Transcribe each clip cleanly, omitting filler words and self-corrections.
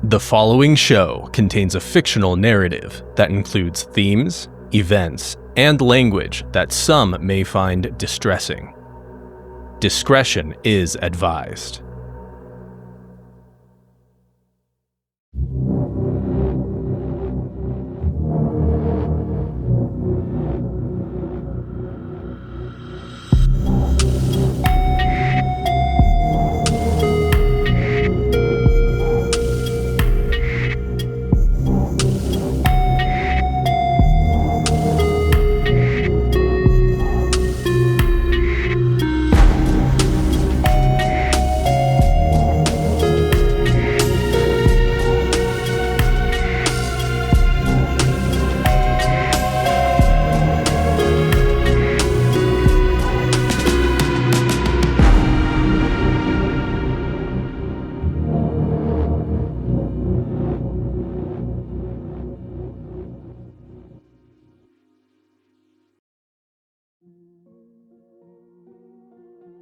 The following show contains a fictional narrative that includes themes, events, and language that some may find distressing. Discretion is advised.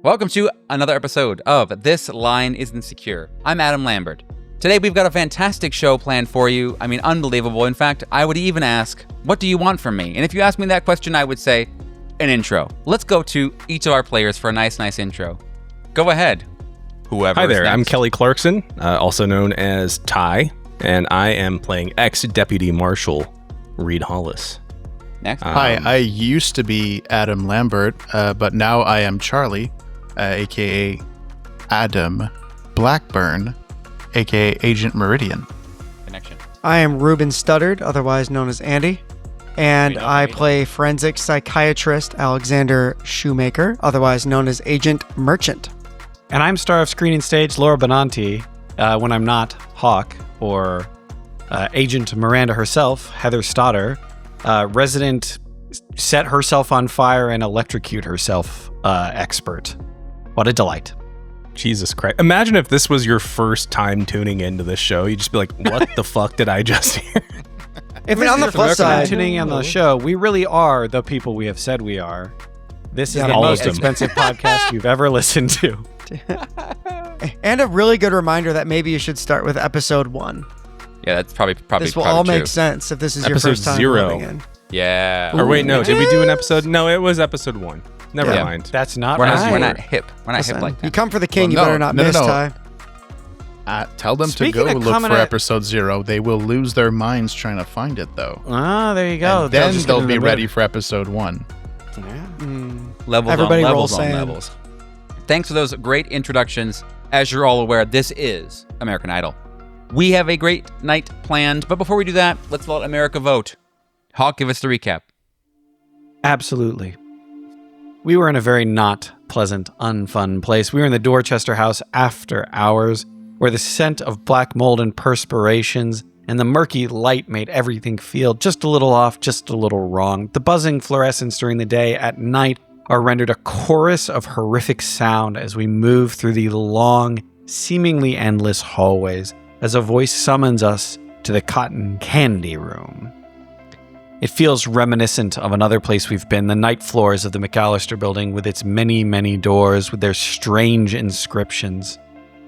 Welcome to another episode of This Line Isn't Secure. I'm Adam Lambert. Today we've got a fantastic show planned for you. I mean, unbelievable. In fact, I would even ask, what do you want from me? And if you ask me that question, I would say, an intro. Let's go to each of our players for a nice intro. Go ahead, whoever. Hi there, is next. I'm Kelly Clarkson, also known as Ty, and I am playing ex-Deputy Marshal Reed Hollis. Next. Hi, I used to be Adam Lambert, but now I am Charlie, aka Adam Blackburn, aka Agent Meridian. Connection. I am Ruben Studdard, otherwise known as Andy, and I play forensic psychiatrist Alexander Shoemaker, otherwise known as Agent Merchant. And I'm star of Screen and Stage Laura Benanti, when I'm not Hawk or Agent Miranda herself, Heather Stodder, resident set herself on fire and electrocute herself expert. What a delight. Jesus Christ. Imagine if this was your first time tuning into this show. You'd just be like, what the fuck did I just hear? I mean, on the plus side, tuning in on the show, we really are the people we have said we are. This is the all most of them. expensive podcast you've ever listened to. and a really good reminder that maybe you should start with episode 1. Yeah, that's probably This will probably all true. make sense if this is your Episode first time 0. living in. Yeah. Or wait, no, did we do an episode? No, it was episode 1. Never Yeah. mind. That's not We're right. not hip. We're not Listen, hip like that. you come for the king, Well, you no, better not no, miss, no. Ty. Tell them Speaking to of go look coming for at- episode 0. They will lose their minds trying to find it, though. Ah, there you go. And then just get they'll in be the ready mood. for episode 1. Yeah. Levels Everybody on roll levels on sand. levels. Thanks for those great introductions. As you're all aware, this is American Idol. We have a great night planned, but before we do that, let's let America vote. Hawk, give us the recap. Absolutely. We were in a very not pleasant, unfun place. We were in the Dorchester house after hours, where the scent of black mold and perspirations and the murky light made everything feel just a little off, just a little wrong. The buzzing fluorescence during the day, at night, are rendered a chorus of horrific sound as we move through the long, seemingly endless hallways, as a voice summons us to the cotton candy room. It feels reminiscent of another place we've been, the night floors of the McAllister building with its many doors with their strange inscriptions.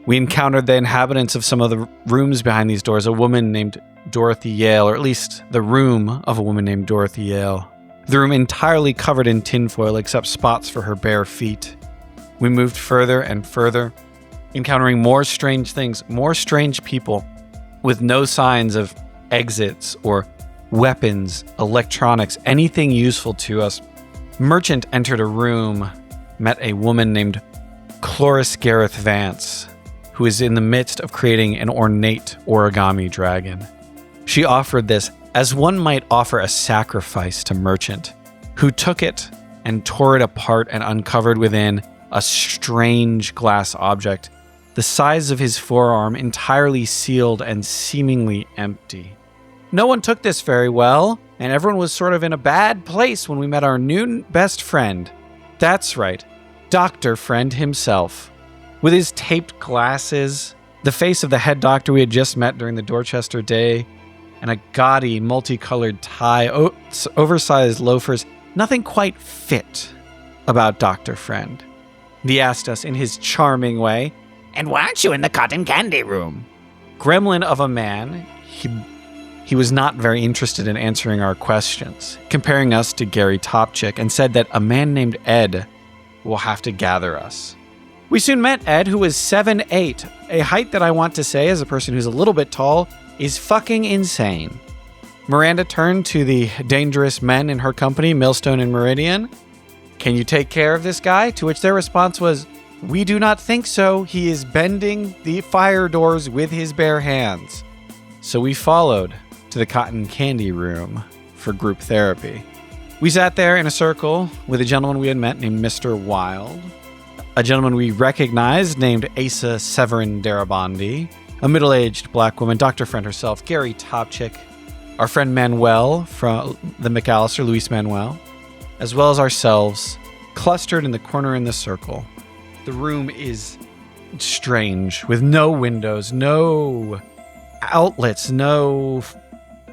We encountered the inhabitants of some of the rooms behind these doors, a woman named Dorothy Yale, or at least the room of a woman named Dorothy Yale. The room entirely covered in tinfoil except spots for her bare feet. We moved further and further, encountering more strange things, more strange people, with no signs of exits or weapons, electronics, anything useful to us. Merchant entered a room, met a woman named Cloris Gareth Vance, who is in the midst of creating an ornate origami dragon. She offered this as one might offer a sacrifice to Merchant, who took it and tore it apart and uncovered within a strange glass object, the size of his forearm, entirely sealed and seemingly empty. No one took this very well, and everyone was sort of in a bad place when we met our new best friend. That's right, Dr. Friend himself. With his taped glasses, the face of the head doctor we had just met during the Dorchester day, and a gaudy, multicolored tie, oversized loafers, nothing quite fit about Dr. Friend. He asked us in his charming way, "And why aren't you in the cotton candy room?" gremlin of a man. He was not very interested in answering our questions, comparing us to Gary Topchick, and said that a man named Ed will have to gather us. We soon met Ed, who was 7'8", a height that I want to say, as a person who's a little bit tall, is fucking insane. Miranda turned to the dangerous men in her company, Millstone and Meridian. "Can you take care of this guy?" To which their response was, "We do not think so. He is bending the fire doors with his bare hands." So we followed to the cotton candy room for group therapy. We sat there in a circle with a gentleman we had met named Mr. Wild, a gentleman we recognized named Asa Severin Darabandi, a middle-aged black woman, Dr. Friend herself, Gary Topchick, our friend Manuel from the McAllister, Luis Manuel, as well as ourselves, clustered in the corner in the circle. The room is strange, with no windows, no outlets, no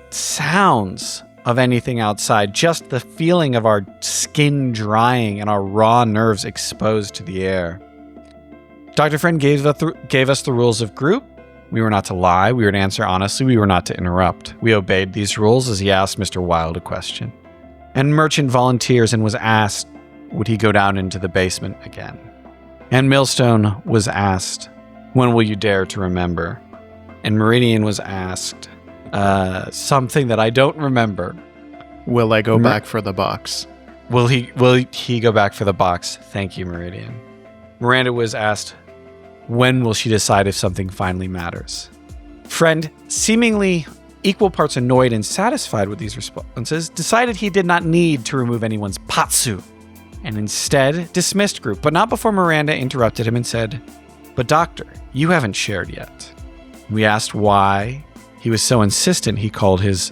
sounds of anything outside, just the feeling of our skin drying and our raw nerves exposed to the air. Dr. Friend gave us the rules of group. We were not to lie, we were to answer honestly, we were not to interrupt. We obeyed these rules as he asked Mr. Wild a question. And Merchant volunteers and was asked, would he go down into the basement again? And Millstone was asked, when will you dare to remember? And Meridian was asked, something that I don't remember. Will I go back for the box? Will he go back for the box? Thank you, Meridian. Miranda was asked, when will she decide if something finally matters? Friend, seemingly equal parts annoyed and satisfied with these responses, decided he did not need to remove anyone's patsu, and instead dismissed group, but not before Miranda interrupted him and said, "But doctor, you haven't shared yet." We asked why he was so insistent he called his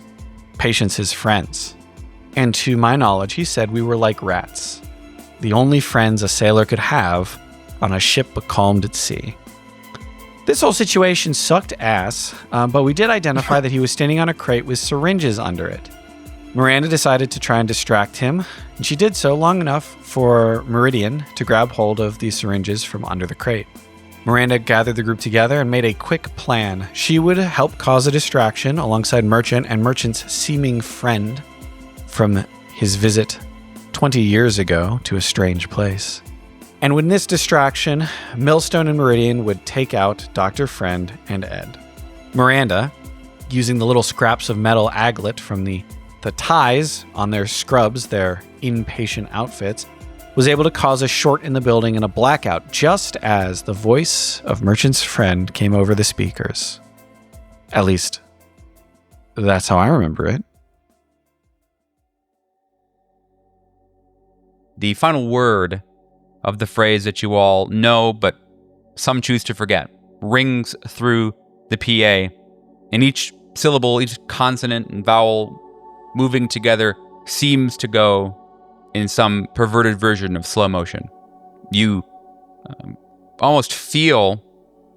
patients his friends. And to my knowledge, he said we were like rats, the only friends a sailor could have on a ship becalmed at sea. This whole situation sucked ass, but we did identify that he was standing on a crate with syringes under it. Miranda decided to try and distract him, and she did so long enough for Meridian to grab hold of these syringes from under the crate. Miranda gathered the group together and made a quick plan. She would help cause a distraction alongside Merchant and Merchant's seeming friend from his visit 20 years ago to a strange place. And with this distraction, Millstone and Meridian would take out Dr. Friend and Ed. Miranda, using the little scraps of metal aglet from the ties on their scrubs, their inpatient outfits, was able to cause a short in the building and a blackout just as the voice of Merchant's friend came over the speakers. At least, that's how I remember it. The final word of the phrase that you all know, but some choose to forget, rings through the PA, and each syllable, each consonant and vowel moving together seems to go in some perverted version of slow motion. You almost feel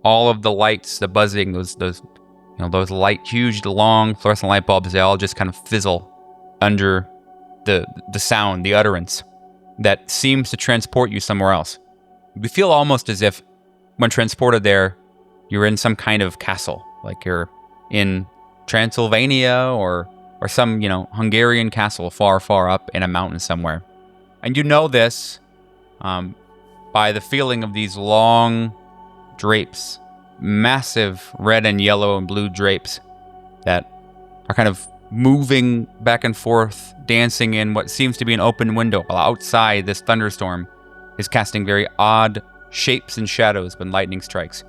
all of the lights, the buzzing, those light, huge, long fluorescent light bulbs. They all just kind of fizzle under the sound, the utterance that seems to transport you somewhere else. You feel almost as if, when transported there, you're in some kind of castle, like you're in Transylvania or some, Hungarian castle far, far up in a mountain somewhere. And you know this by the feeling of these long drapes, massive red and yellow and blue drapes that are kind of moving back and forth, dancing in what seems to be an open window, while outside this thunderstorm is casting very odd shapes and shadows when lightning strikes.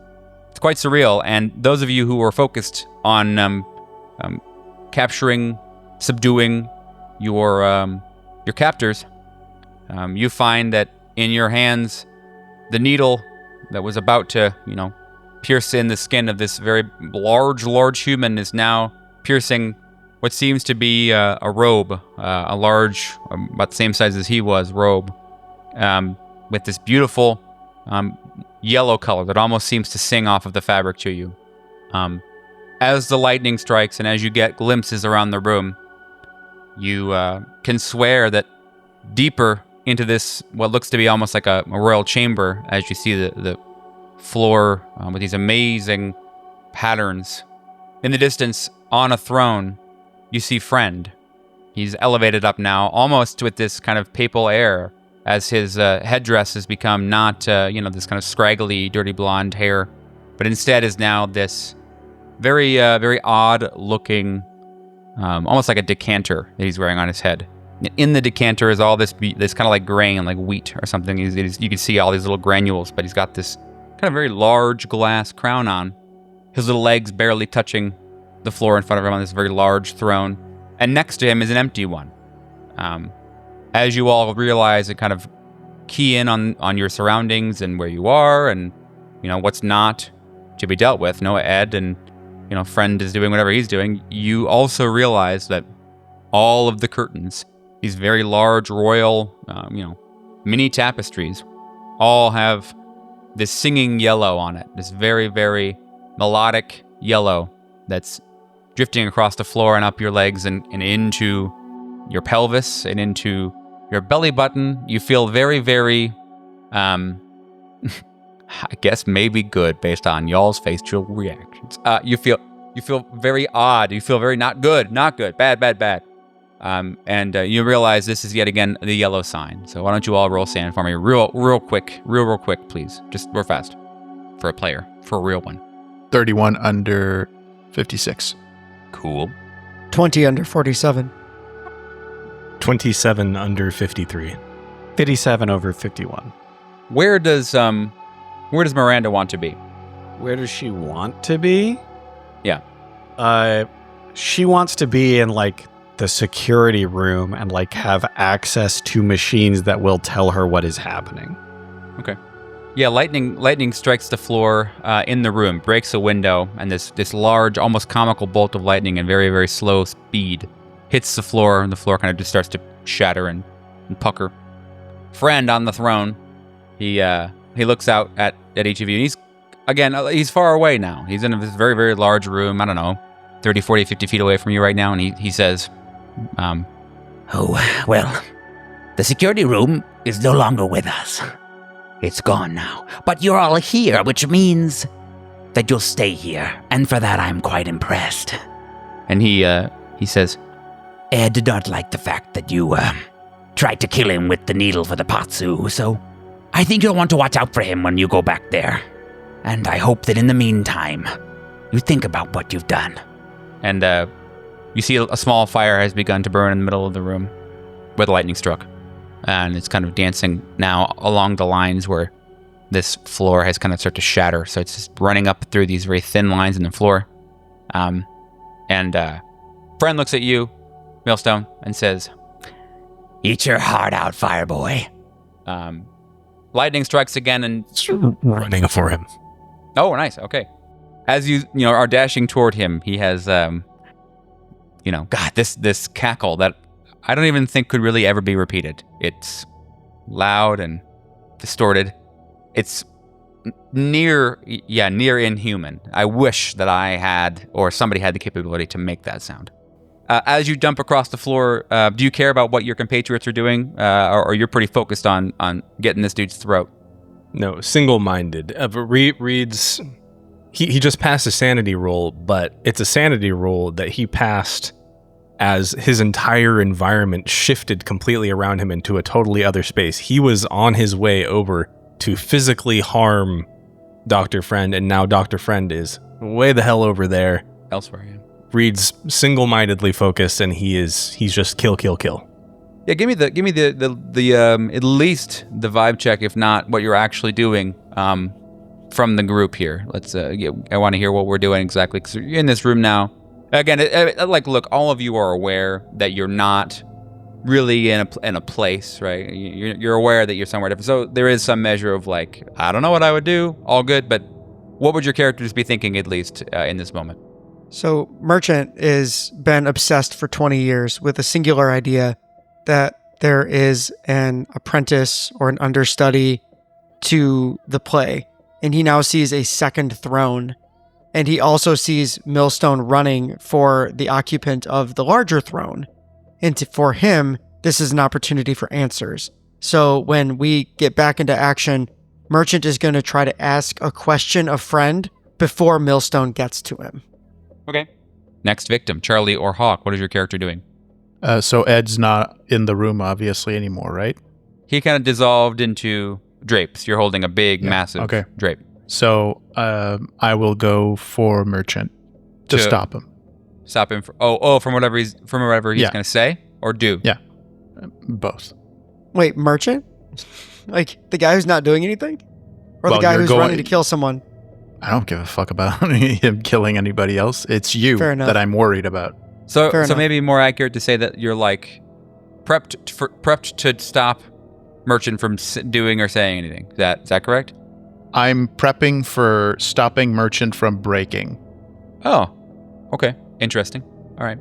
It's quite surreal, and those of you who are focused on capturing, subduing your captors, you find that in your hands, the needle that was about to, pierce in the skin of this very large human is now piercing what seems to be a robe, a large, about the same size as he was, robe, with this beautiful yellow color that almost seems to sing off of the fabric to you. As the lightning strikes and as you get glimpses around the room, you can swear that deeper into this, what looks to be almost like a royal chamber, as you see the floor with these amazing patterns. In the distance, on a throne, you see Friend. He's elevated up now, almost with this kind of papal air, as his headdress has become not, this kind of scraggly, dirty blonde hair, but instead is now this very, very odd-looking, almost like a decanter that he's wearing on his head. In the decanter is all this kind of like grain, like wheat or something. You can see all these little granules, but he's got this kind of very large glass crown on. His little legs barely touching the floor in front of him on this very large throne. And next to him is an empty one. As you all realize and kind of key in on your surroundings and where you are and, what's not to be dealt with. Ed and, Friend is doing whatever he's doing. You also realize that all of the curtains, these very large royal, mini tapestries, all have this singing yellow on it. This very, very melodic yellow that's drifting across the floor and up your legs and into your pelvis and into your belly button. You feel very, very, I guess maybe good based on y'all's facial reactions. You feel very odd. You feel very not good, bad. And you realize this is yet again the yellow sign. So why don't you all roll sand for me real quick, please. Just real fast. For a player. For a real one. 31 under 56. Cool. 20 under 47. 27 under 53. 57 over 51. Where does Miranda want to be? Where does she want to be? Yeah. She wants to be in like the security room and like have access to machines that will tell her what is happening. Okay. Yeah, lightning strikes the floor in the room, breaks a window, and this large, almost comical bolt of lightning in very, very slow speed hits the floor, and the floor kind of just starts to shatter and pucker. Friend on the throne, he looks out at each of you, and he's far away now. He's in this very, very large room, I don't know, 30, 40, 50 feet away from you right now, and he says, Oh, well, the security room is no longer with us. It's gone now. But you're all here, which means that you'll stay here. And for that, I'm quite impressed. And he says, Ed did not like the fact that you tried to kill him with the needle for the Patsu, so I think you'll want to watch out for him when you go back there. And I hope that in the meantime, you think about what you've done. And you see a small fire has begun to burn in the middle of the room where the lightning struck. And it's kind of dancing now along the lines where this floor has kind of started to shatter. So it's just running up through these very thin lines in the floor. And Friend looks at you, Millstone, and says, Eat your heart out, Fireboy. Lightning strikes again and... Running for him. Oh, nice. Okay. As you are dashing toward him, he has, God, this cackle that I don't even think could really ever be repeated. It's loud and distorted. It's near inhuman. I wish that I had, or somebody had the capability to make that sound. As you dump across the floor, do you care about what your compatriots are doing, or you're pretty focused on getting this dude's throat? No, single-minded. Reads... He just passed a sanity roll, but it's a sanity roll that he passed as his entire environment shifted completely around him into a totally other space. He was on his way over to physically harm Dr. Friend, and now Dr. Friend is way the hell over there. Elsewhere, yeah. Reed's single-mindedly focused, and he's just kill. Yeah, give me the at least the vibe check, if not what you're actually doing from the group here. Let's I want to hear what we're doing exactly, because you're in this room now. Again, look, all of you are aware that you're not really in a place, right? You're aware that you're somewhere different. So there is some measure of like, I don't know what I would do, all good, but what would your characters be thinking at least in this moment? So Merchant has been obsessed for 20 years with a singular idea that there is an apprentice or an understudy to the play, and he now sees a second throne. And he also sees Millstone running for the occupant of the larger throne. And for him, this is an opportunity for answers. So when we get back into action, Merchant is going to try to ask a question of Friend, before Millstone gets to him. Okay. Next victim, Charlie or Hawk. What is your character doing? So Ed's not in the room, obviously, anymore, right? He kind of dissolved into drapes. You're holding a big, massive drape. So I will go for Merchant to stop him. Stop him from whatever he's going to say or do. Yeah, both. Wait, Merchant? Like the guy who's not doing anything, or the guy who's running to kill someone? I don't give a fuck about him killing anybody else. It's you that I'm worried about. So maybe more accurate to say that you're like prepped to stop Merchant from doing or saying anything. Is that correct? I'm prepping for stopping Merchant from breaking. Oh, okay. Interesting. All right.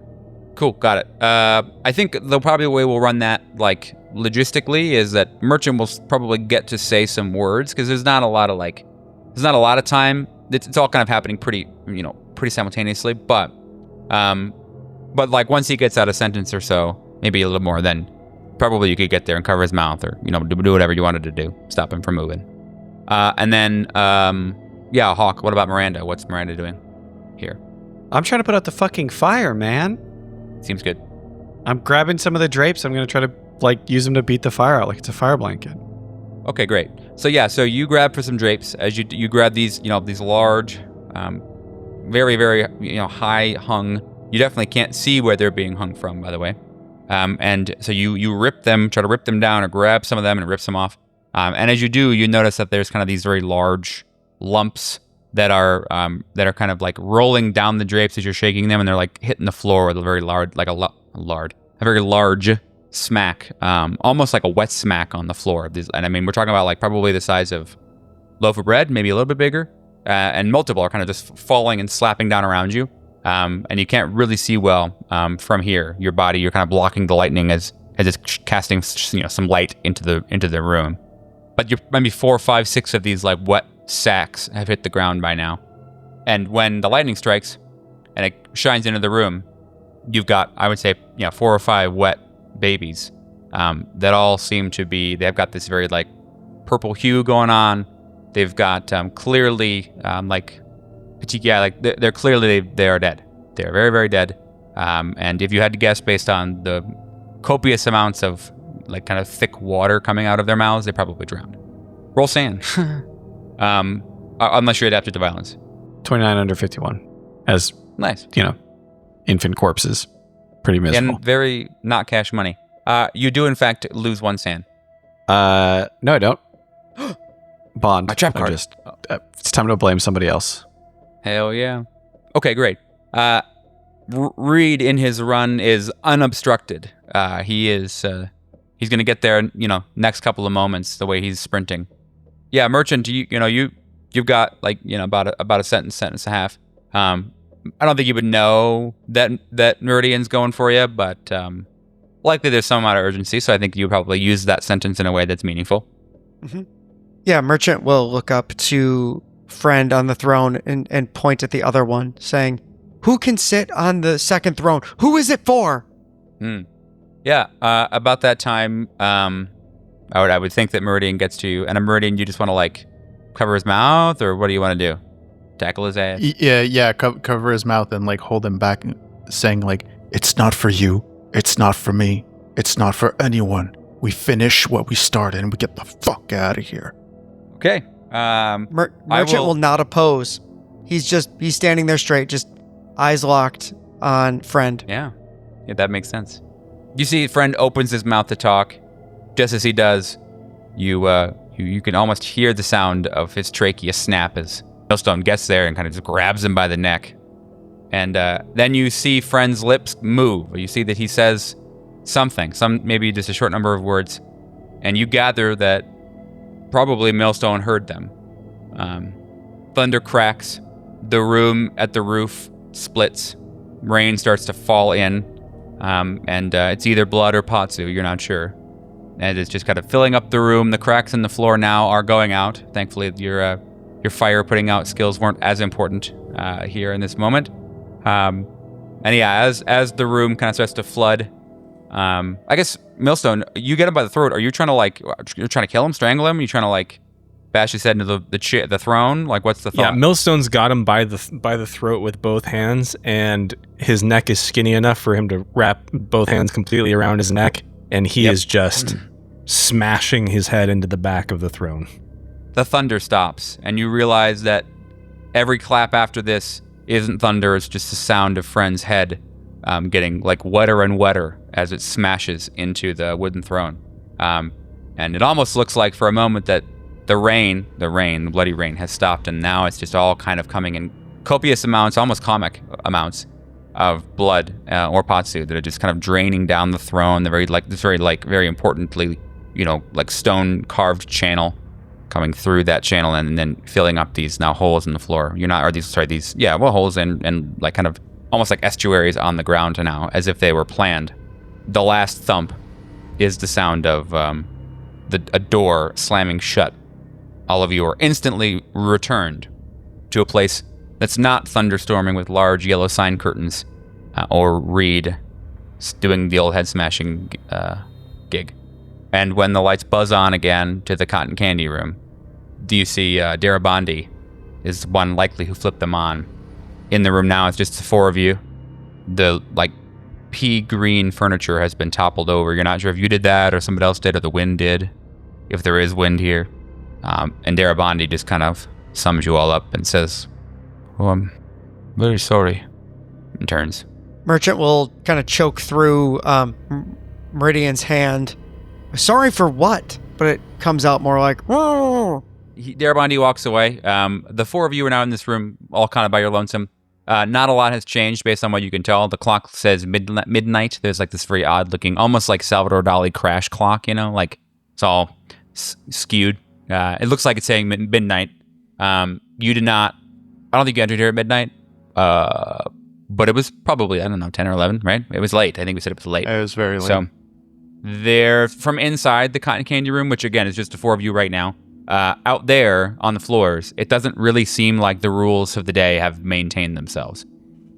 Cool. Got it. I think the probably way we'll run that, like, logistically is that Merchant will probably get to say some words because there's not a lot of time. It's all kind of happening pretty simultaneously. But like once he gets out a sentence or so, maybe a little more, then probably you could get there and cover his mouth or, do whatever you wanted to do. Stop him from moving. And then, Hawk, what about Miranda? What's Miranda doing here? I'm trying to put out the fucking fire, man. Seems good. I'm grabbing some of the drapes. I'm going to try to use them to beat the fire out like it's a fire blanket. Okay, great. So you grab for some drapes as you grab these, these large, very, very, high hung. You definitely can't see where they're being hung from, by the way. And so you rip them, try to rip them down or grab some of them and rip some off. And as you do, you notice that there's kind of these very large lumps that are kind of like rolling down the drapes as you're shaking them, and they're like hitting the floor with a very large, a very large smack, almost like a wet smack on the floor of these. And I mean, we're talking about like probably the size of loaf of bread, maybe a little bit bigger, and multiple are kind of just falling and slapping down around you. And you can't really see well from here. Your body, you're kind of blocking the lightning as it's casting some light into the room. But maybe 4, 5, 6 of these like wet sacks have hit the ground by now. And when the lightning strikes and it shines into the room, you've got, I would say, 4 or 5 wet babies that all seem to be, they've got this very like purple hue going on. They've got clearly they're clearly, they are dead. They're very, very dead. And if you had to guess based on the copious amounts of like kind of thick water coming out of their mouths, they probably drowned. Roll sand. Unless you're adapted to violence. 29 under 51. As, nice. Infant corpses. Pretty miserable. And very not cash money. You do, in fact, lose 1 sand. No, I don't. Bond. My trap card. It's time to blame somebody else. Hell yeah. Okay, great. Reed in his run is unobstructed. He's going to get there, next couple of moments, the way he's sprinting. Yeah, Merchant, you've got about a sentence and a half. I don't think you would know that Meridian's going for you, but likely there's some amount of urgency, so I think you would probably use that sentence in a way that's meaningful. Mm-hmm. Yeah, Merchant will look up to Friend on the throne and point at the other one, saying, "Who can sit on the second throne? Who is it for?" Yeah, about that time, I would think that Meridian gets to you. And a Meridian, you just want to like cover his mouth, or what do you want to do? Tackle his ass? Yeah, cover his mouth and like hold him back, saying like, "It's not for you. It's not for me. It's not for anyone. We finish what we started and we get the fuck out of here." Okay. Merchant will not oppose. He's standing there straight, just eyes locked on Friend. Yeah, that makes sense. You see, Friend opens his mouth to talk. Just as he does, you can almost hear the sound of his trachea snap as Millstone gets there and kind of just grabs him by the neck. And then you see Friend's lips move. You see that he says something, maybe just a short number of words, and you gather that probably Millstone heard them. Thunder cracks. The room at the roof splits. Rain starts to fall in. And it's either blood or Patsu, you're not sure. And it's just kind of filling up the room. The cracks in the floor now are going out. Thankfully, your fire putting out skills weren't as important here in this moment. And yeah, as the room kind of starts to flood, I guess Millstone, you get him by the throat. Are you trying to you're trying to kill him, strangle him? Are you trying to bash his head into the throne? Like, what's the thought? Yeah, Millstone's got him by the throat with both hands, and his neck is skinny enough for him to wrap both hands completely around his neck, and he is just smashing his head into the back of the throne. The thunder stops, and you realize that every clap after this isn't thunder, it's just the sound of Friend's head getting like wetter and wetter as it smashes into the wooden throne. And it almost looks like for a moment that the bloody rain has stopped, and now it's just all kind of coming in copious amounts, almost comic amounts of blood or patsu that are just kind of draining down the throne. The very importantly, like stone carved channel coming through that channel and then filling up these now holes in the floor. Holes and like kind of almost like estuaries on the ground now, as if they were planned. The last thump is the sound of a door slamming shut. All of you are instantly returned to a place that's not thunderstorming with large yellow sign curtains or Reed doing the old head smashing gig. And when the lights buzz on again to the cotton candy room, do you see Darabandi is one likely who flipped them on. In the room now, it's just the four of you. The pea green furniture has been toppled over. You're not sure if you did that or somebody else did or the wind did, if there is wind here. And Darabandi just kind of sums you all up and says, "Oh, I'm very sorry," and turns. Merchant will kind of choke through Meridian's hand. Sorry for what? But it comes out more like, "Whoa." Darabandi walks away. The four of you are now in this room, all kind of by your lonesome. Not a lot has changed based on what you can tell. The clock says midnight. There's like this very odd looking, almost like Salvador Dali crash clock, like it's all skewed. It looks like it's saying midnight. You did not, I don't think you entered here at midnight, but it was probably, 10 or 11, right? It was late. I think we said it was late. It was very late. So there, from inside the cotton candy room, which again is just the four of you right now, out there on the floors, it doesn't really seem like the rules of the day have maintained themselves.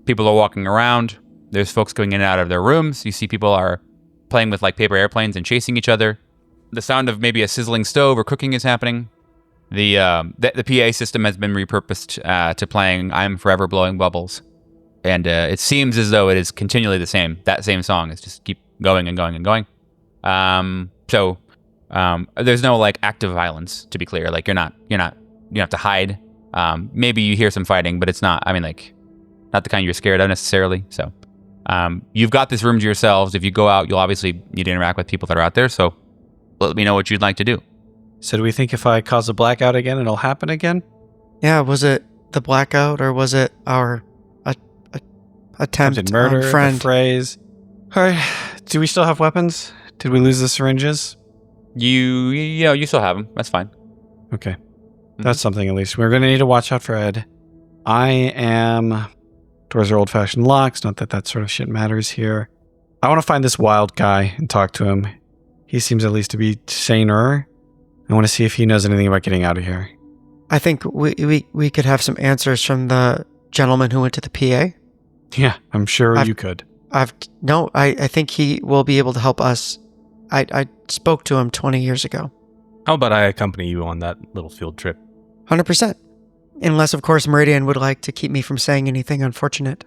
People are walking around. There's folks going in and out of their rooms. You see people are playing with like paper airplanes and chasing each other. The sound of maybe a sizzling stove or cooking is happening. The PA system has been repurposed to playing "I'm Forever Blowing Bubbles," and it seems as though it is continually that same song. It's just keep going and going and going. So there's no like active violence, to be clear. Like you don't have to hide. Maybe you hear some fighting, but it's not. Not the kind you're scared of necessarily. So you've got this room to yourselves. If you go out, you'll obviously need to interact with people that are out there. So let me know what you'd like to do. So do we think if I cause a blackout again, it'll happen again? Yeah, was it the blackout or was it our attempt Attempted murder, on Friend? the phrase. All right. Do we still have weapons? Did we lose the syringes? You still have them. That's fine. Okay. That's something at least. We're going to need to watch out for Ed. I am... Doors are old-fashioned locks. Not that that sort of shit matters here. I want to find this wild guy and talk to him. He seems at least to be saner. I want to see if he knows anything about getting out of here. I think we could have some answers from the gentleman who went to the PA. Yeah, I'm sure you could. I think he will be able to help us. I spoke to him 20 years ago. How about I accompany you on that little field trip? 100%. Unless, of course, Meridian would like to keep me from saying anything unfortunate.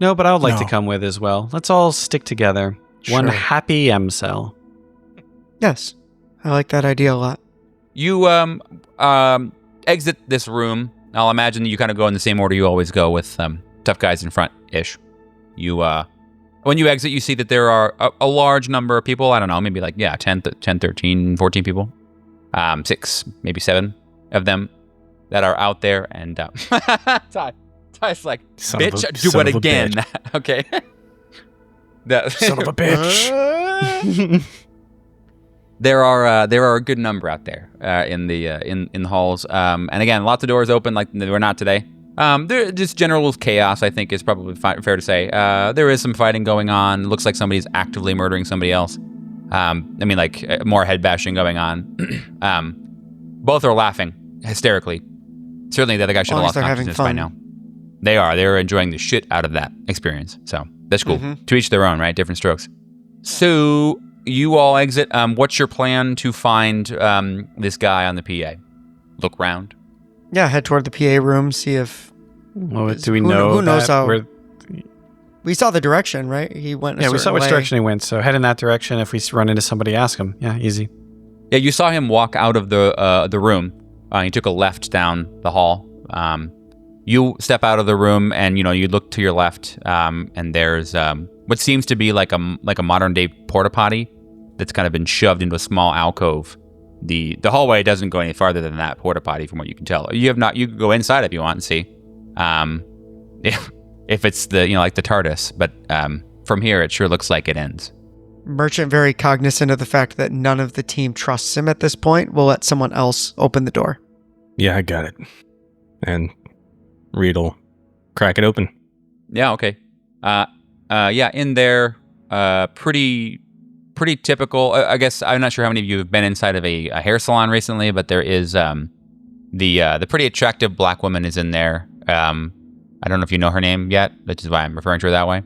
No, but I would like to come with as well. Let's all stick together. Sure. One happy M-cell. Yes, I like that idea a lot. You exit this room. I'll imagine you kind of go in the same order you always go, with tough guys in front-ish. When you exit, you see that there are a large number of people. I don't know, maybe 10, 13, 14 people. 6, maybe 7 of them that are out there. And Ty's like, bitch, do it again. Okay. Son of a bitch. There are a good number out there in the halls, and again, lots of doors open like we're not today. There just general chaos, I think, is probably fair to say. There is some fighting going on. Looks like somebody's actively murdering somebody else. More head bashing going on. Both are laughing hysterically. Certainly, the other guy should have lost consciousness by now. They're enjoying the shit out of that experience. So that's cool. Mm-hmm. To each their own, right? Different strokes. So you all exit. What's your plan to find this guy on the PA? look round. Yeah, head toward the PA room, see if... Well, do we know who knows that how... we're- We saw the direction, right? He went a Yeah, we saw certain which way. direction he went, so head in that direction. If we run into somebody, ask him. Yeah, easy. Yeah, you saw him walk out of the room. He took a left down the hall. You step out of the room, and you look to your left, and there's what seems to be like a modern day porta potty that's kind of been shoved into a small alcove. The hallway doesn't go any farther than that porta potty, from what you can tell. You can go inside if you want and see. If it's like the TARDIS, but from here it sure looks like it ends. Merchant, very cognizant of the fact that none of the team trusts him at this point, will let someone else open the door. Yeah, I got it. And Reed'll crack it open. Yeah, okay. Yeah, in there, pretty typical. I guess I'm not sure how many of you have been inside of a hair salon recently, but there is the pretty attractive black woman is in there. I don't know if you know her name yet, which is why I'm referring to her that way.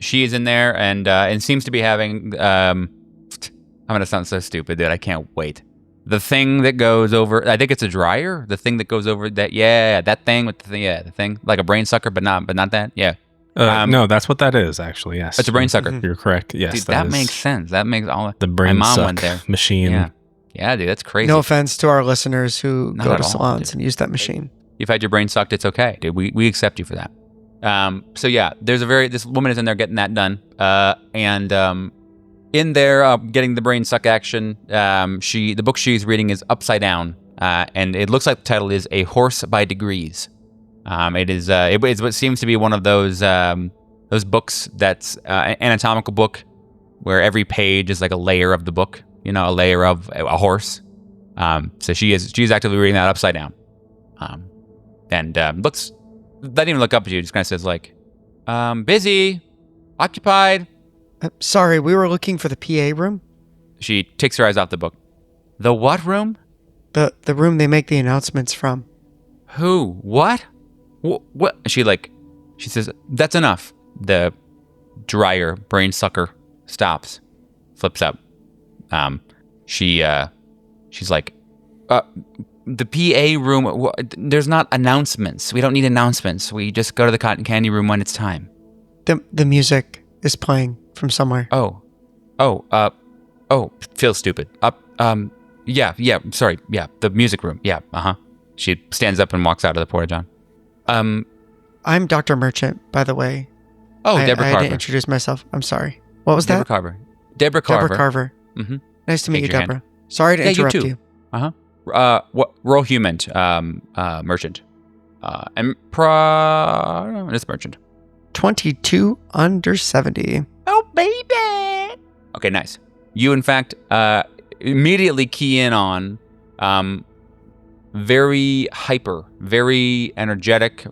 She is in there and seems to be having. I'm gonna sound so stupid that I can't wait. The thing that goes over, I think it's a dryer. The thing that goes over that, that thing with the thing, the thing like a brain sucker, but not that, yeah. No, that's what that is, actually. Yes, it's a brain sucker. You're correct. Yes, dude, that makes sense. That makes all the brain my mom suck went there. machine. Yeah, dude, that's crazy. No offense to our listeners who Not go at to all, salons dude. and use that machine. You've had your brain sucked. It's okay, dude. We accept you for that. So yeah, this woman is in there getting that done. And in there getting the brain suck action. The book she's reading is upside down, and it looks like the title is A Horse by Degrees. It's what seems to be one of those books that's an anatomical book where every page is like a layer of the book. A layer of a horse. So she's actively reading that upside down. And doesn't even look up at you, just kind of says like, busy, occupied. Sorry, we were looking for the PA room. She takes her eyes off the book. The what room? The room they make the announcements from. Who? What? What? She says, that's enough. The dryer brain sucker stops, flips up. She's like, the PA room, there's not announcements. We don't need announcements. We just go to the cotton candy room when it's time. The music is playing from somewhere. Feels stupid. Sorry. Yeah, the music room. Yeah, She stands up and walks out of the porta-john. I'm Dr. Merchant, by the way. Oh, Deborah I Carver. didn't introduce myself. I'm sorry. What was Deborah that? Carver. Deborah Carver. Deborah Carver. Mm-hmm. Nice to meet you, Shake your hand. Deborah. Sorry to interrupt you too. you. Roll human, merchant. It's merchant. 22 under 70. Oh, baby. Okay, nice. You, in fact, immediately key in on very hyper, very energetic,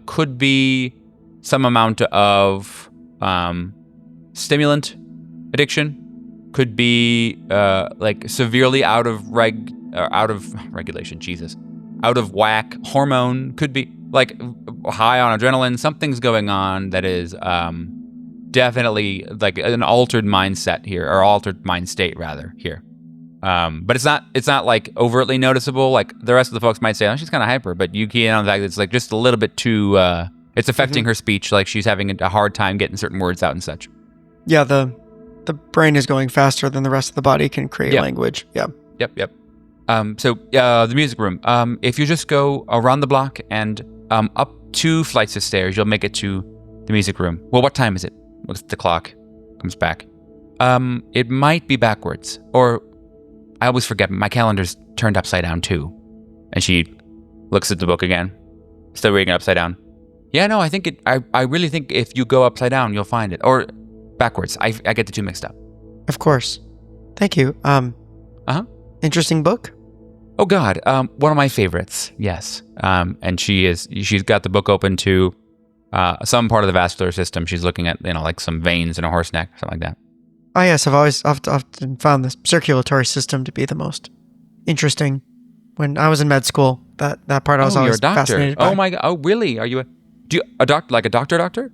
could be some amount of stimulant addiction, could be like severely out of regulation, Jesus, out of whack hormone, could be like high on adrenaline. Something's going on that is definitely like an altered mindset here, or altered mind state rather here. But it's not like overtly noticeable. Like the rest of the folks might say, oh, she's kind of hyper, but you key in on the fact that it's like just a little bit too, it's affecting her speech. Like she's having a hard time getting certain words out and such. Yeah, the brain is going faster than the rest of the body can create language. Yeah. Yep. So the music room. If you just go around the block and up 2 flights of stairs, you'll make it to the music room. Well, what time is it? Looks at the clock. Comes back. It might be backwards, or I always forget. My calendar's turned upside down too. And she looks at the book again, still reading it upside down. Yeah, no, I think I really think if you go upside down, you'll find it, or backwards. I get the two mixed up. Of course. Thank you. Interesting book. Oh God, one of my favorites. Yes. And she's got the book open to some part of the vascular system. She's looking at like some veins in a horse neck, something like that. Oh yes, I've always often found the circulatory system to be the most interesting. When I was in med school, that part I was always fascinated by. Oh my God. Oh really? Are you a doctor?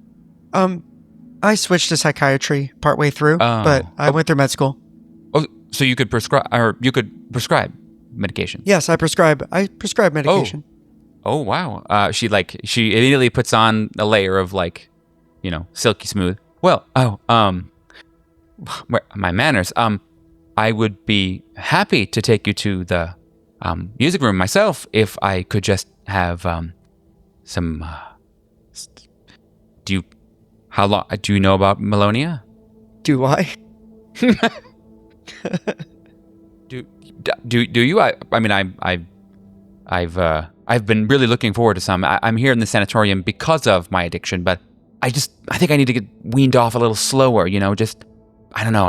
I switched to psychiatry partway through, but I went through med school. Oh, so you could prescribe, medication? Yes, I prescribe medication. Oh wow. She immediately puts on a layer of silky smooth. Well, my manners. I would be happy to take you to the music room myself if I could just have some. Do you know about Melonia? Do I? Do you? I've been really looking forward to some. I'm here in the sanatorium because of my addiction, but I think I need to get weaned off a little slower. I don't know.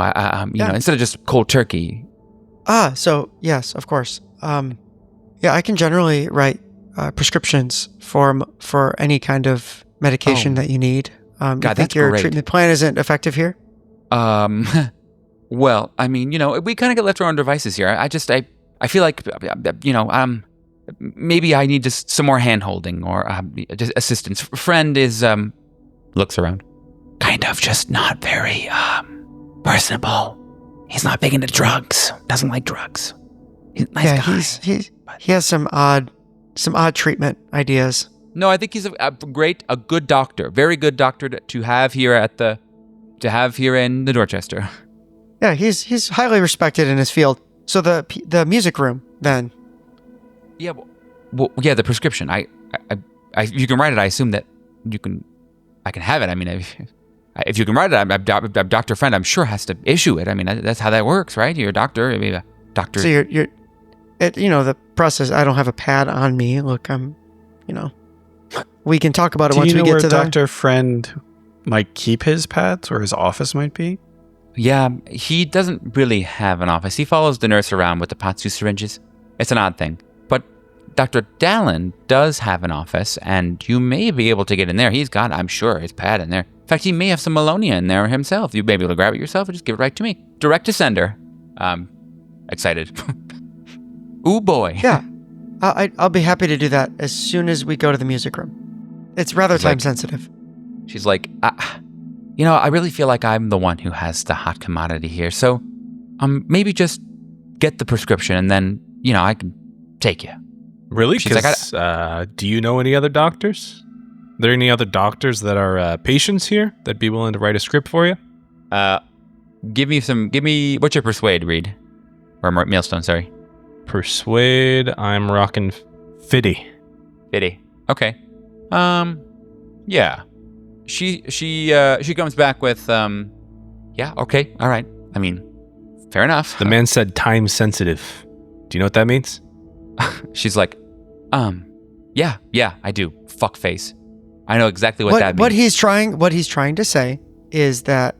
Instead of just cold turkey. So yes, of course. I can generally write prescriptions for any kind of medication that you need. God, you think that's your great. treatment plan isn't effective here? Well, we kind of get left to our own devices here. I feel like, maybe I need just some more hand-holding or just assistance. Friend is, looks around. Kind of just not very, personable. He's not big into drugs. Doesn't like drugs. He's a nice guy. He has some odd treatment ideas. No, I think he's a good doctor. Very good doctor to have here in the Dorchester. Yeah, he's highly respected in his field. So the music room then. Yeah, well, the prescription. I you can write it. I assume that I can have it. I mean, if you can write it, I'm Dr. Friend. I'm sure has to issue it. I mean, that's how that works, right? You're a doctor. I mean, a doctor. So the process. I don't have a pad on me. Look, we can talk about it once we get to Dr. Friend might keep his pads or his office might be. Yeah, he doesn't really have an office. He follows the nurse around with the Patsu syringes. It's an odd thing. But Dr. Dallin does have an office, and you may be able to get in there. He's got, I'm sure, his pad in there. In fact, he may have some Melonia in there himself. You may be able to grab it yourself and just give it right to me. Direct to sender. Excited. Ooh, boy. Yeah. I'll be happy to do that as soon as we go to the music room. It's rather time sensitive. She's like, I really feel like I'm the one who has the hot commodity here. So, maybe just get the prescription and then, I can take you. Really? She's like, do you know any other doctors? Are there any other doctors that are patients here that'd be willing to write a script for you? Give me, what's your persuade, Reed? Or Mailstone, sorry. Persuade, I'm rocking 50. Okay. Yeah. She comes back with, yeah, okay, all right. I mean, fair enough. The man said time sensitive. Do you know what that means? She's like, yeah, I do. Fuck face. I know exactly what that means. What he's trying to say is that,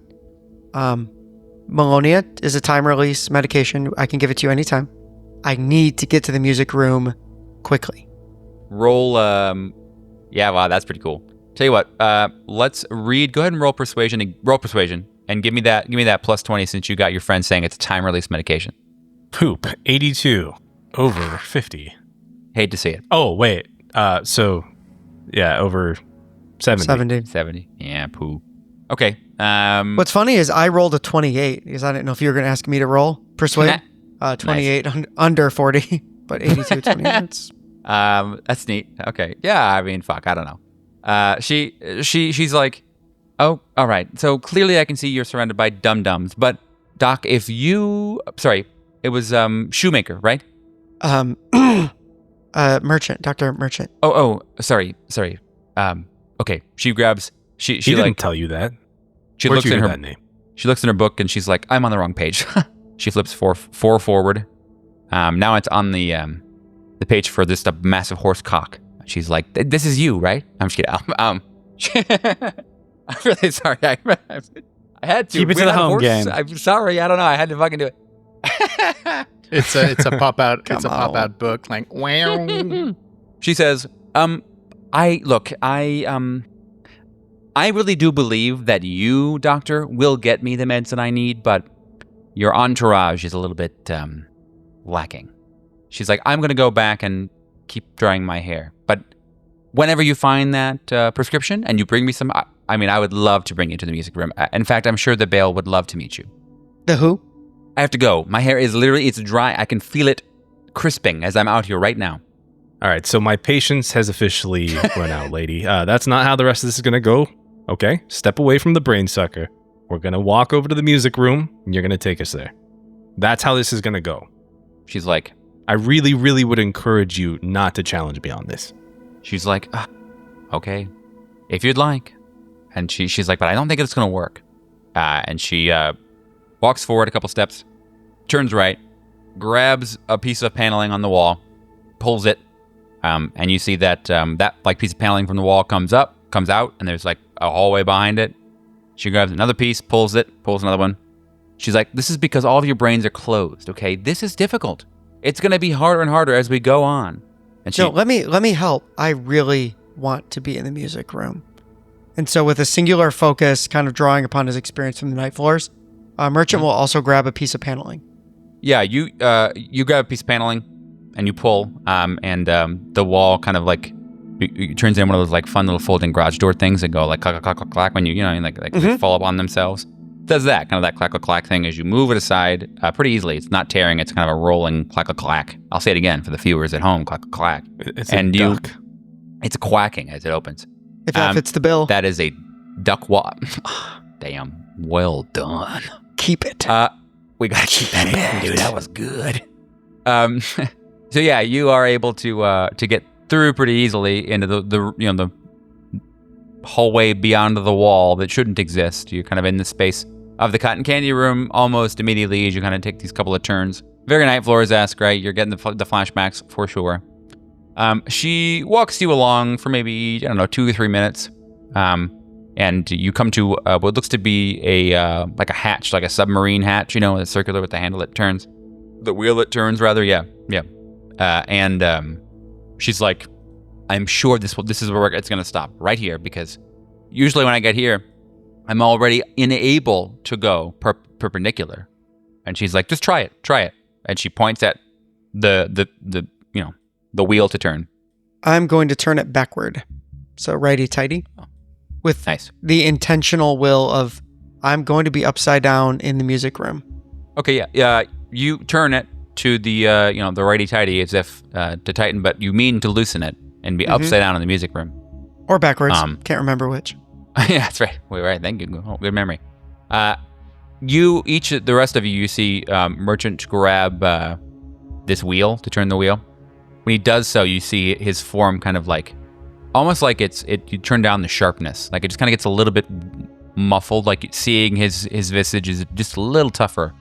Melonia is a time release medication. I can give it to you anytime. I need to get to the music room quickly. Roll, yeah, wow, that's pretty cool. Tell you what, let's read. Go ahead and roll persuasion, and give me that plus 20 since you got your friend saying it's a time release medication. Poop, 82 over 50. Hate to see it. Oh wait, over 70. 70. Yeah, poo. Okay. What's funny is I rolled a 28 because I didn't know if you were going to ask me to roll persuade. 28 nice. Under 40, but 82 28. That's neat. Okay. Yeah, I mean, fuck, I don't know. She's like, oh, all right. So clearly I can see you're surrounded by dum-dums, but Doc, it was Shoemaker, right? Merchant, Dr. Merchant. Oh, sorry. Okay. She grabs, she didn't tell you that. She Where'd looks you in hear her that name? She looks in her book and she's like, I'm on the wrong page. She flips four forward. Now it's on the page for this massive horse cock. She's like, this is you, right? I'm just kidding. I'm really sorry. I had to. Keep it to the home game. I'm sorry. I don't know. I had to fucking do it. It's a pop out. It's a pop out book. Like, wow. She says, I really do believe that you, Doctor, will get me the meds that I need, but your entourage is a little bit lacking. She's like, I'm going to go back and keep drying my hair. But whenever you find that prescription and you bring me some, I would love to bring you to the music room. In fact, I'm sure the Bale would love to meet you. The who? I have to go. My hair is literally, it's dry. I can feel it crisping as I'm out here right now. All right, so my patience has officially run out, lady. That's not how the rest of this is going to go. Okay, step away from the brain sucker. We're going to walk over to the music room, and you're going to take us there. That's how this is going to go. She's like, I really, really would encourage you not to challenge me on this. she's like, okay, if you'd like. And she's like, but I don't think it's going to work. And she walks forward a couple steps, turns right, grabs a piece of paneling on the wall, pulls it, and you see that that like piece of paneling from the wall comes out, and there's like a hallway behind it. She grabs another piece, pulls another one. She's like, this is because all of your brains are closed, okay? This is difficult. It's going to be harder and harder as we go on. And she, No, let me help. I really want to be in the music room. And so with a singular focus, kind of drawing upon his experience from the night floors, Merchant will also grab a piece of paneling. Yeah, you grab a piece of paneling and you pull, and the wall kind of like it turns into one of those like fun little folding garage door things that go like clack, clack, clack, clack when you know, like they fall up on themselves. It does that, kind of that clack, clack, clack thing as you move it aside pretty easily. It's not tearing, it's kind of a rolling clack, clack, clack. I'll say it again for the viewers at home, clack, clack, clack. It's a duck. It's quacking as it opens. If that fits the bill, That is a duck wall. Damn, well done. keep it. We gotta keep that in, dude. That was good. So yeah, you are able to get through pretty easily into the hallway beyond the wall that shouldn't exist. You're kind of in the space of the cotton candy room almost immediately as you kind of take these couple of turns. Very night floors-esque, right? You're getting the flashbacks for sure. She walks you along for maybe, I don't know, 2 or 3 minutes. And you come to what looks to be a like a hatch, like a submarine hatch, it's circular with the handle that turns. The wheel that turns, rather, yeah. And she's like, I'm sure this is where it's going to stop, right here, because usually when I get here, I'm already unable to go perpendicular. And she's like, just try it. And she points at the wheel to turn. I'm going to turn it backward. So righty-tighty. With Nice. the intentional will of, I'm going to be upside down in the music room. Okay, yeah. You turn it to the the righty-tighty as if to tighten, but you mean to loosen it and be upside down in the music room. Or backwards. Can't remember which. Yeah, that's right. Wait, right. Thank you. Oh, good memory. The rest of you see Merchant grab this wheel to turn the wheel. When he does so, you see his form kind of like, almost like you turn down the sharpness. Like it just kind of gets a little bit muffled. Like seeing his visage is just a little tougher.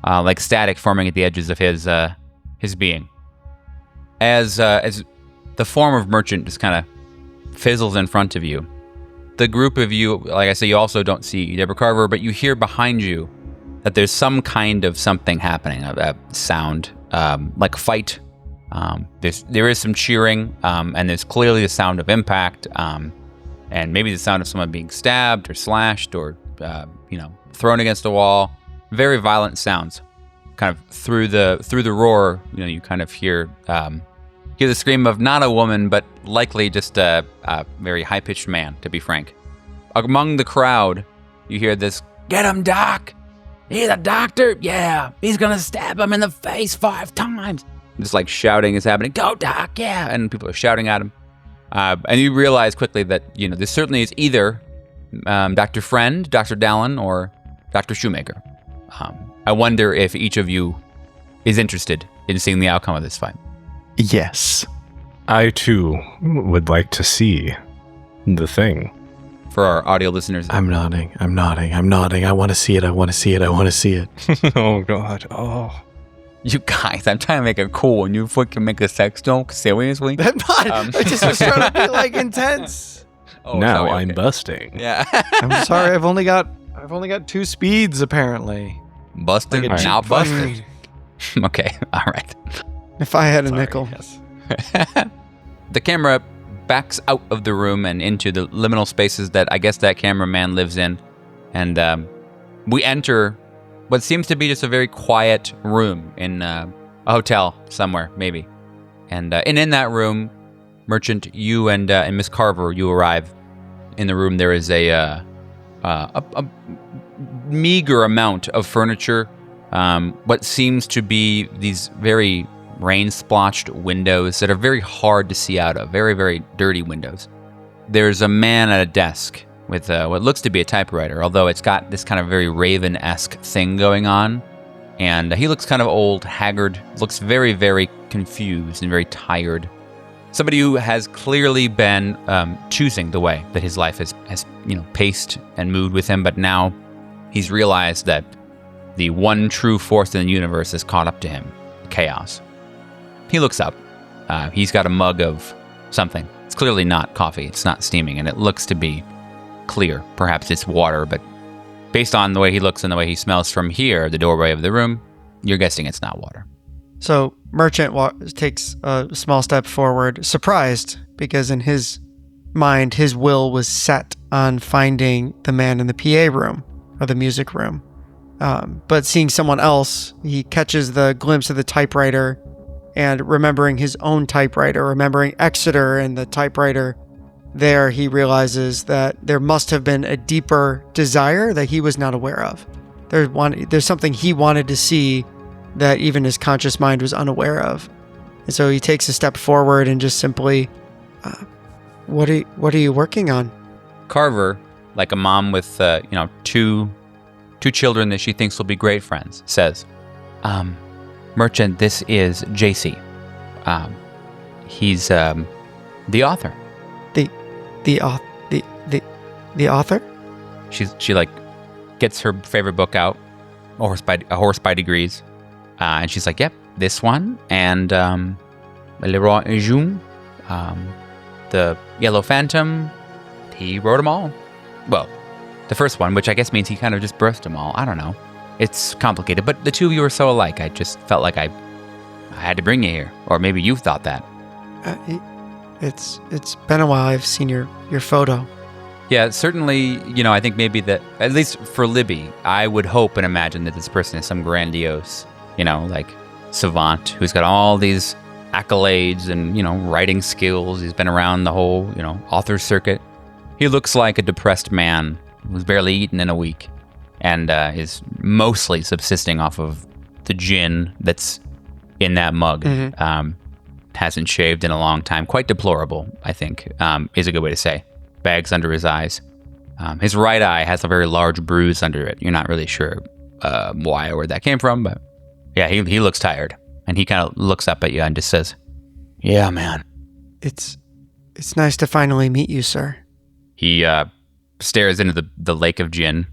Like static forming at the edges of his being. As the form of Merchant just kind of fizzles in front of you, the group of you, like I say, you also don't see Deborah Carver, but you hear behind you that there's some kind of something happening, a sound, like fight. There is some cheering, and there's clearly the sound of impact, and maybe the sound of someone being stabbed or slashed or thrown against a wall. Very violent sounds, kind of through the roar. You kind of hear the scream of not a woman, but likely just a very high-pitched man, to be frank. Among the crowd, you hear this, "Get him, Doc! He's a doctor! Yeah, he's gonna stab him in the face 5 times!" Just like shouting is happening, "Go, Doc! Yeah!" And people are shouting at him. And you realize quickly that, this certainly is either Dr. Friend, Dr. Dallin, or Dr. Shoemaker. I wonder if each of you is interested in seeing the outcome of this fight. Yes. I, too, would like to see the thing. For our audio listeners. I'm nodding. I want to see it. Oh, God. Oh. You guys, I'm trying to make it cool and you fucking make a sex joke? Seriously? I'm not. I just was trying to be like intense. Oh, now sorry, I'm okay. busting. Yeah. I'm sorry. I've only got 2 speeds apparently. Busted? Like a Now cheap busted. Okay. All right. If I had a Sorry, nickel. yes. The camera backs out of the room and into the liminal spaces that I guess that cameraman lives in. And we enter what seems to be just a very quiet room in a hotel somewhere, maybe. And in that room, Merchant, you and Miss Carver, you arrive. In the room, there is a meager amount of furniture. What seems to be these very rain-splotched windows that are very hard to see out of, very, very dirty windows. There's a man at a desk with what looks to be a typewriter, although it's got this kind of very Raven-esque thing going on. And he looks kind of old, haggard, looks very, very confused and very tired. Somebody who has clearly been choosing the way that his life has paced and moved with him, but now he's realized that the one true force in the universe has caught up to him, chaos. He looks up. He's got a mug of something. It's clearly not coffee. It's not steaming, and it looks to be clear. Perhaps it's water, but based on the way he looks and the way he smells from here, the doorway of the room, you're guessing it's not water. So Merchant takes a small step forward, surprised, because in his mind, his will was set on finding the man in the PA room, or the music room. But seeing someone else, he catches the glimpse of the typewriter, and remembering his own typewriter, remembering Exeter and the typewriter there, he realizes that there must have been a deeper desire that he was not aware of. There's something he wanted to see that even his conscious mind was unaware of. And so he takes a step forward and just simply, what are you working on? Carver, like a mom with two children that she thinks will be great friends, says, Merchant, this is JC. He's the author. The author? She like gets her favorite book out, A Horse by Degrees, and she's like, "Yep, this one and Le Roi et Jeune, the Yellow Phantom. He wrote them all. Well, the first one, which I guess means he kind of just birthed them all. I don't know. It's complicated, but the two of you are so alike. I just felt like I had to bring you here, or maybe you thought that." It's been a while. I've seen your photo. Yeah, certainly, I think maybe that, at least for Libby, I would hope and imagine that this person is some grandiose, like savant who's got all these accolades and, writing skills. He's been around the whole, author circuit. He looks like a depressed man who's barely eaten in a week and is mostly subsisting off of the gin that's in that mug. Mm-hmm. Hasn't shaved in a long time. Quite deplorable, I think, is a good way to say. Bags under his eyes. His right eye has a very large bruise under it. You're not really sure why or where that came from, but yeah, he looks tired. And he kind of looks up at you and just says, "Yeah, man. It's nice to finally meet you, sir." He stares into the lake of gin.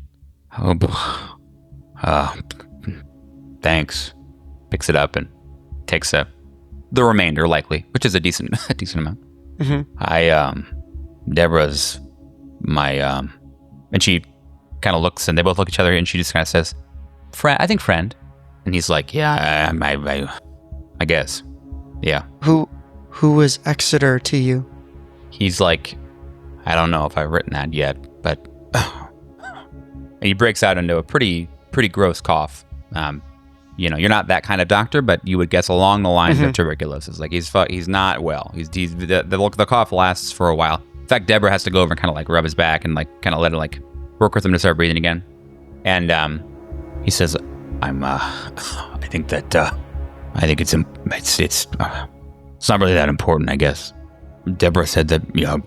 Thanks. Picks it up and takes the remainder, likely, which is a decent amount. Mm-hmm. Deborah's my, and she kind of looks, and they both look at each other, and she just kind of says, friend. And he's like, yeah, I guess. Yeah. Who was Exeter to you? He's like, I don't know if I've written that yet, but and he breaks out into a pretty gross cough. You're not that kind of doctor, but you would guess along the lines of tuberculosis. Like he's not well. The cough lasts for a while. In fact, Deborah has to go over and kind of like rub his back and like kind of let her like work with him to start breathing again. And he says, I think it's not really that important, I guess. Deborah said that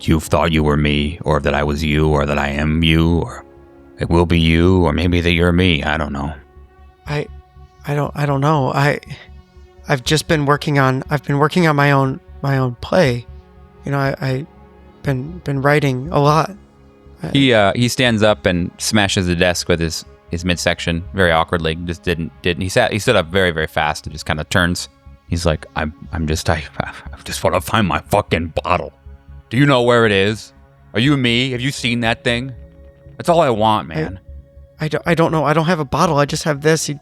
you thought you were me, or that I was you, or that I am you, or it will be you, or maybe that you're me. I don't know. I don't know. I've been working on my own play. I've been writing a lot. He stands up and smashes the desk with his midsection very awkwardly. Just didn't. He stood up very, very fast and just kind of turns. He's like, I just want to find my fucking bottle. Do you know where it is? Are you me? Have you seen that thing? That's all I want, man. I don't know. I don't have a bottle. I just have this. He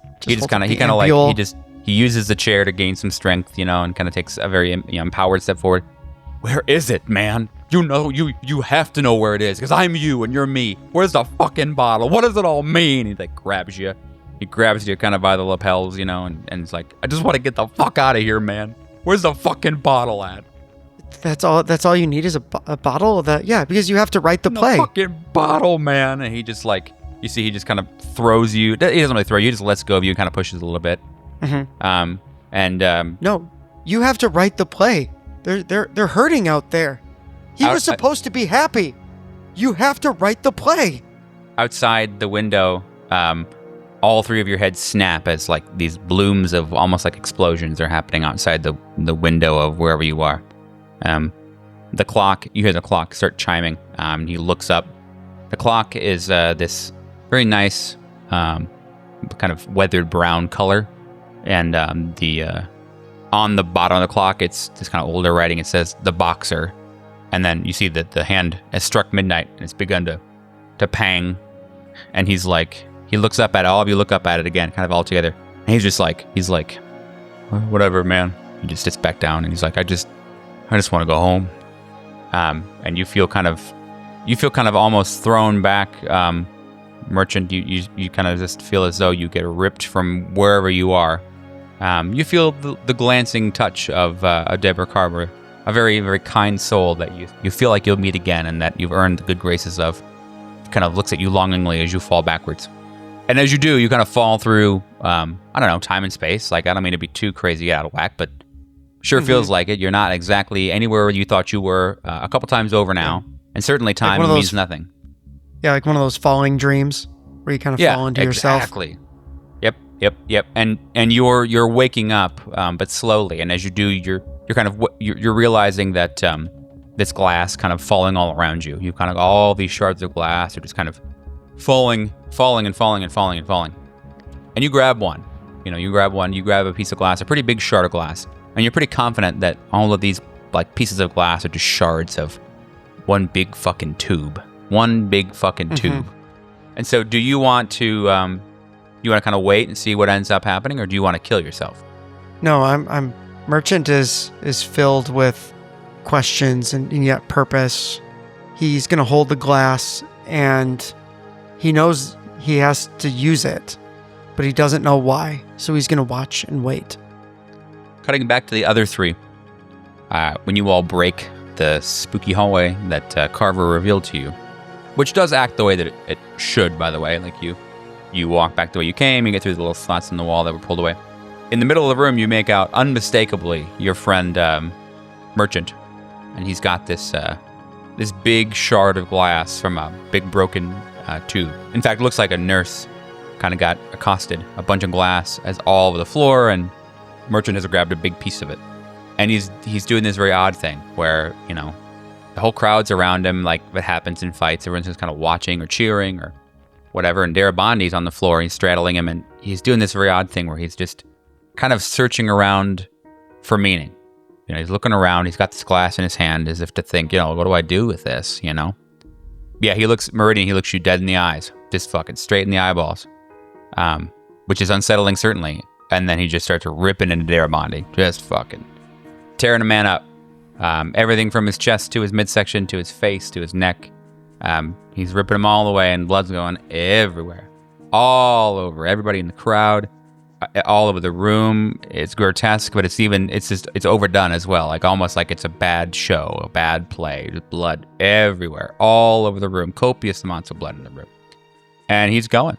uses the chair to gain some strength, and kind of takes a very empowered step forward. Where is it, man? You have to know where it is, because I'm you and you're me. Where's the fucking bottle? What does it all mean? He like grabs you. He grabs you kind of by the lapels, and it's like, I just want to get the fuck out of here, man. Where's the fucking bottle at? That's all you need is a bottle of that. Yeah, because you have to write the play. Fucking bottle, man. And he just like, you see, he just kind of throws you. He doesn't really throw you. He just lets go of you and kind of pushes a little bit. Mm-hmm. No. You have to write the play. They're hurting out there. He was supposed to be happy. You have to write the play. Outside the window, all three of your heads snap as like these blooms of almost like explosions are happening outside the window of wherever you are. The clock, you hear the clock start chiming. He looks up. The clock is this very nice, kind of weathered brown color, and on the bottom of the clock, it's this kind of older writing. It says "The Boxer," and then you see that the hand has struck midnight and it's begun to pang. And he's like, he looks up at it. All of you look up at it again, kind of all together. And he's like, whatever, man. He just sits back down and he's like, I just want to go home. And you feel kind of almost thrown back. Merchant, you kind of just feel as though you get ripped from wherever you are. You feel the glancing touch of Deborah Carver, a very, very kind soul that you feel like you'll meet again and that you've earned the good graces of. Kind of looks at you longingly as you fall backwards. And as you do, you kind of fall through, I don't know, time and space. Like, I don't mean to be too crazy out of whack, but sure feels like it. You're not exactly anywhere you thought you were a couple times over now. And certainly time means nothing. Yeah, like one of those falling dreams where you kind of fall into yourself. Exactly. Yep. And you're waking up, but slowly. And as you do, you're realizing that this glass kind of falling all around you. You've kind of all these shards of glass are just kind of falling. And you grab one. You grab a piece of glass, a pretty big shard of glass. And you're pretty confident that all of these like pieces of glass are just shards of one big fucking tube. Tube. And so do you want to kind of wait and see what ends up happening, or do you want to kill yourself? No, I'm Merchant is filled with questions and yet purpose. He's going to hold the glass and he knows he has to use it, but he doesn't know why. So he's going to watch and wait. Cutting back to the other three, when you all break the spooky hallway that Carver revealed to you, which does act the way that it should, by the way. Like you walk back the way you came, you get through the little slots in the wall that were pulled away. In the middle of the room, you make out unmistakably your friend Merchant, and he's got this big shard of glass from a big broken tube. In fact, it looks like a nurse kind of got accosted. A bunch of glass is all over the floor, and Merchant has grabbed a big piece of it. And he's doing this very odd thing where, the whole crowd's around him, like it happens in fights. Everyone's just kind of watching or cheering or whatever. And Darabandi's on the floor, he's straddling him, and he's doing this very odd thing where he's just kind of searching around for meaning. He's looking around, he's got this glass in his hand as if to think, what do I do with this, Yeah, Meridian, he looks you dead in the eyes, just fucking straight in the eyeballs, which is unsettling, certainly. And then he just starts ripping into Darabandi, just fucking tearing a man up. Everything from his chest to his midsection to his face to his neck. He's ripping them all away, and blood's going everywhere. All over. Everybody in the crowd. All over the room. It's grotesque, but it's overdone as well. Like almost like it's a bad show, a bad play. Just blood everywhere. All over the room. Copious amounts of blood in the room. And he's going.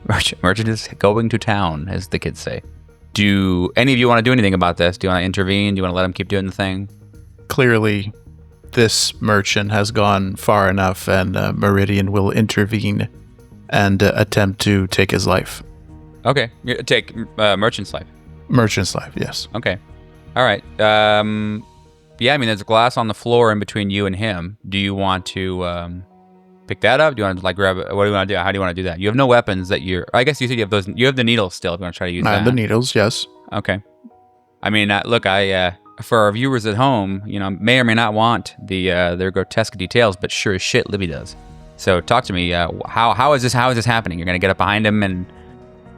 Merchant is going to town, as the kids say. Do any of you want to do anything about this? Do you want to intervene? Do you want to let him keep doing the thing? Clearly, this merchant has gone far enough, and Meridian will intervene and attempt to take his life. Okay. Take Merchant's life. Merchant's life, yes. Okay. All right. Yeah, there's a glass on the floor in between you and him. Do you want to pick that up? Do you want to grab it? What do you want to do? How do you want to do that? You have no weapons that I guess you said you have those. You have the needles still if you want to try to use that. The needles, yes. Okay. Look, for our viewers at home, may or may not want their grotesque details, but sure as shit, Libby does. So talk to me. How is this happening? You're gonna get up behind him and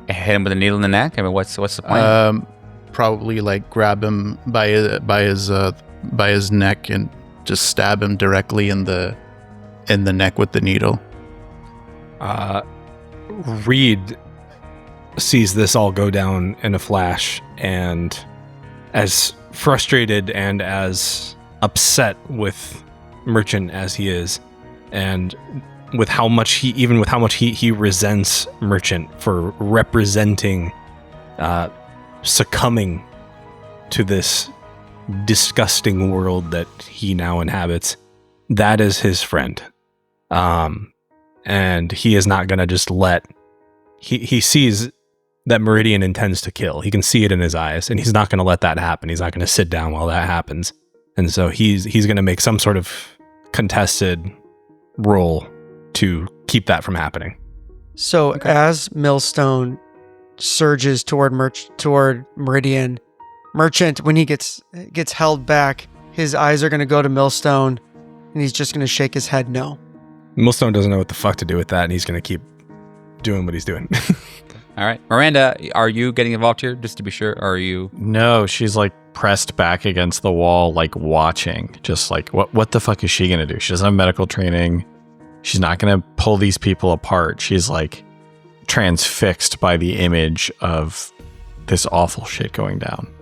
hit him with a needle in the neck? What's the plan? Probably grab him by his neck and just stab him directly in the neck with the needle. Reed sees this all go down in a flash, and as frustrated and as upset with Merchant as he is, and with how much he resents Merchant for representing succumbing to this disgusting world that he now inhabits, that is his friend. And he is not going to just let... He sees that Meridian intends to kill. He can see it in his eyes, and he's not going to let that happen. He's not going to sit down while that happens. And so he's going to make some sort of contested roll to keep that from happening. So as Millstone surges toward Meridian, Merchant, when he gets held back, his eyes are going to go to Millstone, and he's just going to shake his head no. Millstone doesn't know what the fuck to do with that, and he's going to keep doing what he's doing. All right. Miranda, are you getting involved here, just to be sure? Or are you... No, she's like pressed back against the wall, like watching. Just like, what the fuck is she going to do? She doesn't have medical training. She's not going to pull these people apart. She's like transfixed by the image of this awful shit going down.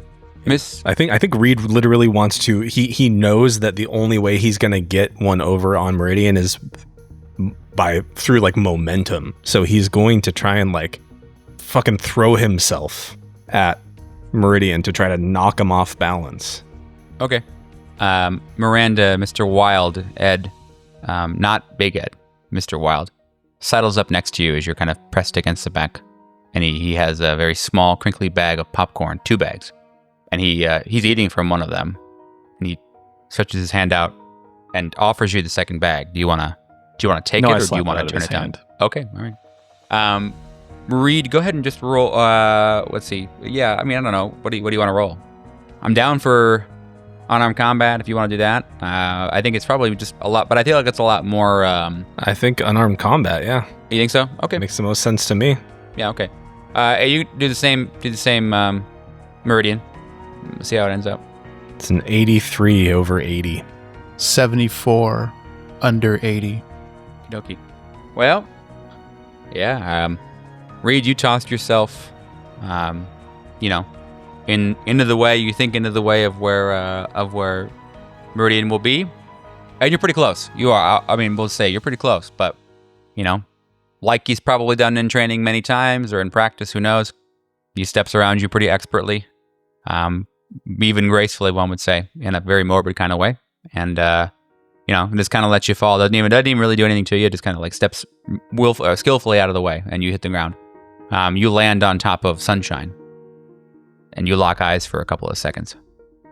Miss... I think Reed literally wants to... He knows that the only way he's going to get one over on Meridian is through like momentum. So he's going to try and like fucking throw himself at Meridian to try to knock him off balance. Okay. Miranda, Mr. Wild, Ed, not Big Ed, Mr. Wild, sidles up next to you as you're kind of pressed against the back. And he has a very small, crinkly bag of popcorn, 2 bags. And he's eating from one of them. And he stretches his hand out and offers you the second bag. Do you want to take it, or do you want to turn it down? Okay, all right. Reed, go ahead and just roll. Let's see. Yeah, I mean, I don't know. What do you want to roll? I'm down for unarmed combat if you want to do that. I think it's probably just a lot, but I feel like it's a lot more. I think unarmed combat. Yeah. You think so? Okay. Makes the most sense to me. Yeah. Okay. You do the same. Meridian. See how it ends up. It's an 83 over 80. 74 under 80. Okie. Well, yeah. Reed, you tossed yourself, into the way you think into the way of where Meridian will be, and you're pretty close. You are. I mean, we'll say you're pretty close, but like he's probably done in training many times or in practice. Who knows? He steps around you pretty expertly, even gracefully, one would say, in a very morbid kind of way, and just kind of lets you fall. Doesn't even really do anything to you. Just kind of like steps skillfully out of the way, and you hit the ground. You land on top of Sunshine, and you lock eyes for a couple of seconds.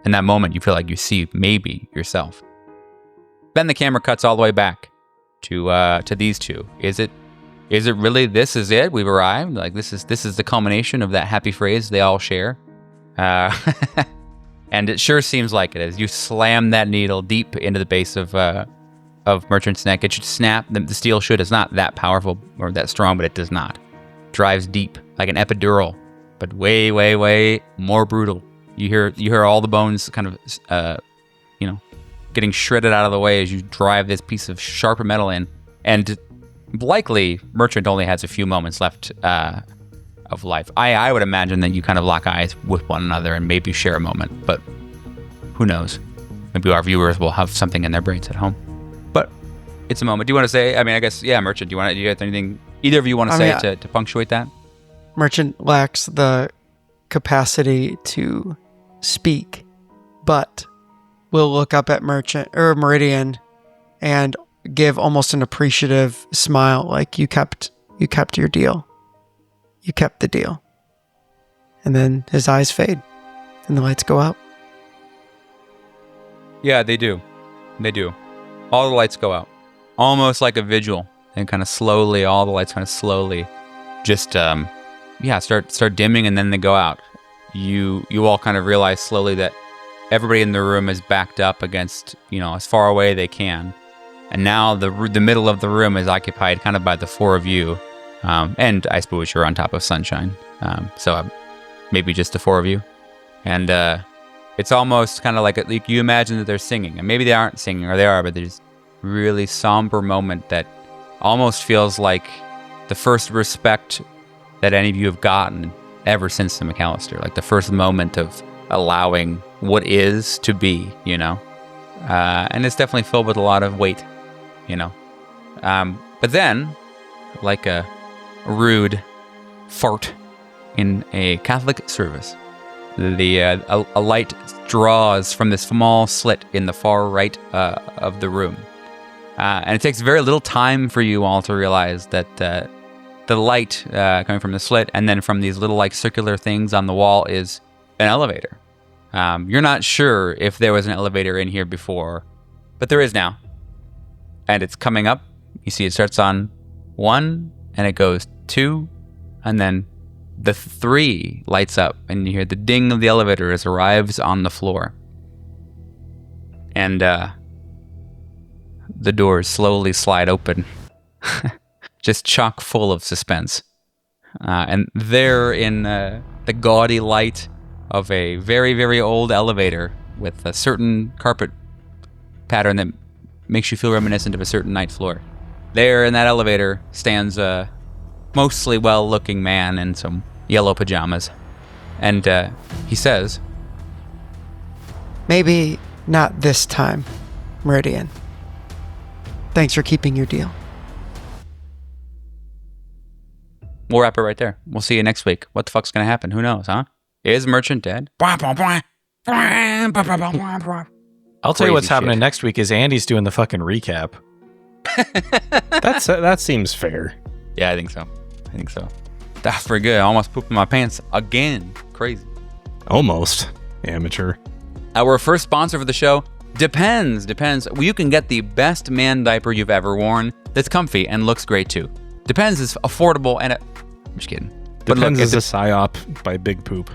In that moment, you feel like you see maybe yourself. Then the camera cuts all the way back to these two. Is it really this is it? We've arrived. Like this is the culmination of that happy phrase they all share. And it sure seems like it is. You slam that needle deep into the base of Merchant's neck. It should snap. The steel should. It's not that powerful or that strong, but it does not. Drives deep like an epidural, but way, way, way more brutal. You hear all the bones kind of, getting shredded out of the way as you drive this piece of sharper metal in. And likely, Merchant only has a few moments left of life. I would imagine that you kind of lock eyes with one another and maybe share a moment, but who knows? Maybe our viewers will have something in their brains at home. But it's a moment. Do you want to say? I mean, I guess Merchant. Do you have anything either of you want to say to punctuate that? Merchant lacks the capacity to speak, but will look up at Meridian and give almost an appreciative smile, like you kept your deal. You kept the deal. And then his eyes fade and the lights go out. Yeah, they do. All the lights go out. Almost like a vigil. And kind of slowly, all the lights kind of slowly just start dimming, and then they go out. You all kind of realize slowly that everybody in the room is backed up against, as far away they can. And now the middle of the room is occupied kind of by the 4 of you. And I suppose you're on top of Sunshine. So maybe just the 4 of you. And it's almost kind of like you imagine that they're singing. And maybe they aren't singing, or they are, but there's really somber moment that almost feels like the first respect that any of you have gotten ever since the McAllister. Like the first moment of allowing what is to be, and it's definitely filled with a lot of weight, but then, like a rude fart in a Catholic service, A light draws from this small slit in the far right of the room. And it takes very little time for you all to realize that the light coming from the slit and then from these little like circular things on the wall is an elevator. You're not sure if there was an elevator in here before, but there is now. And it's coming up. You see it starts on 1 and it goes 2 and then the 3 lights up and you hear the ding of the elevator as it arrives on the floor. And the doors slowly slide open, just chock full of suspense. And there in the gaudy light of a very, very old elevator with a certain carpet pattern that makes you feel reminiscent of a certain night floor. There in that elevator stands a mostly well-looking man in some yellow pajamas. And he says, Maybe not this time, Meridian. Thanks for keeping your deal. we'll wrap it right there. We'll see you next week. What the fuck's going to happen? Who knows, huh? Is Merchant dead? I'll tell you what's Crazy happening shit. next week is Andy's doing the fucking recap. That seems fair. Yeah, I think so. That's pretty good. I almost pooped in my pants again. Crazy. Almost. Amateur. Our first sponsor for the show, Depends. Well, you can get the best man diaper you've ever worn that's comfy and looks great too. Depends is affordable and I'm just kidding. But Depends look, is a psyop by Big Poop.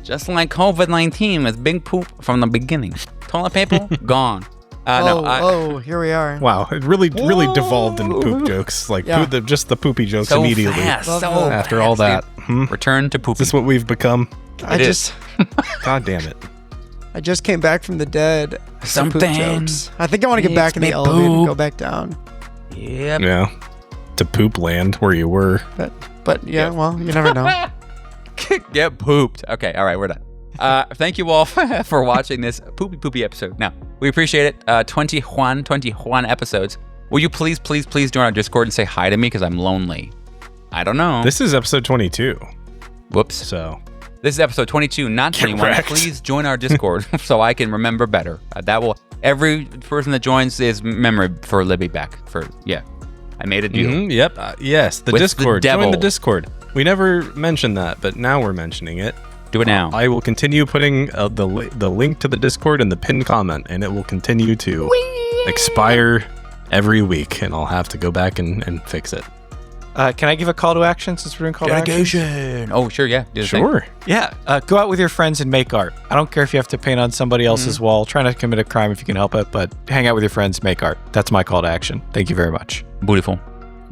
just like COVID-19 with big poop from the beginning. Toilet paper, gone. Here we are. Wow, it really devolved into poop jokes. Like Yeah. just the poopy jokes So immediately. fast, Love so that. After fast, all that. dude. Return to Is poopy. this what we've become? God damn it. I just came back from the dead. Some poop Something jokes. I think I want to get back in the makes me elevator and poop. go back down. Yep. Yeah. To poop land where you were. But yeah, well, you never know. Get pooped. Okay, all right, we're done. Thank you all for watching this poopy episode. Now, we appreciate it. 21 episodes. Will you please join our Discord and say hi to me because I'm lonely? I don't know. This is episode 22. Whoops. So This is episode 22, not Get 21. wrecked. Please join our Discord so I can remember better. Every person that joins is memory for Libby back. I made a deal. yep. Yes, the With the Discord. devil. Join the Discord. We never mentioned that, but now we're mentioning it. Do it now. I will continue putting the link to the Discord in the pinned comment, and it will continue to expire every week, and I'll have to go back and fix it. Can I give a call to action since we're doing call to action? Oh, sure, yeah. Do the thing. Sure. Yeah, go out with your friends and make art. I don't care if you have to paint on somebody else's wall. Try not to commit a crime if you can help it, but hang out with your friends, make art. That's my call to action. Thank you very much. Beautiful.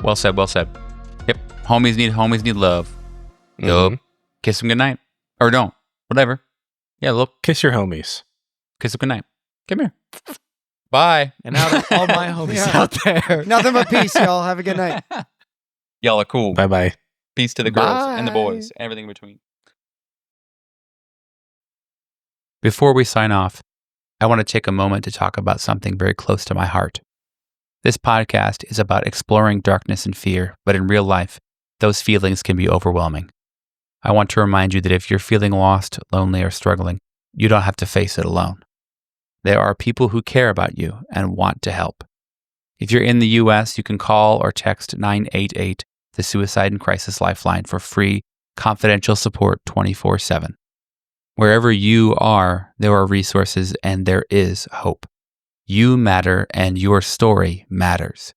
Well said. Yep. Homies need love. Yup. Kiss them goodnight. Or don't. Whatever. Yeah, look. Kiss your homies. Kiss them goodnight. Come here. Bye. And now to all my homies Yeah. out there. Nothing but peace, y'all. Have a good night. Y'all are cool. Bye bye. Peace to the girls and the Bye. boys. Everything in between. Before we sign off, I want to take a moment to talk about something very close to my heart. This podcast is about exploring darkness and fear, but in real life, those feelings can be overwhelming. I want to remind you that if you're feeling lost, lonely, or struggling, you don't have to face it alone. There are people who care about you and want to help. If you're in the US, you can call or text 988, the Suicide and Crisis Lifeline, for free, confidential support 24/7. Wherever you are, there are resources and there is hope. You matter and your story matters.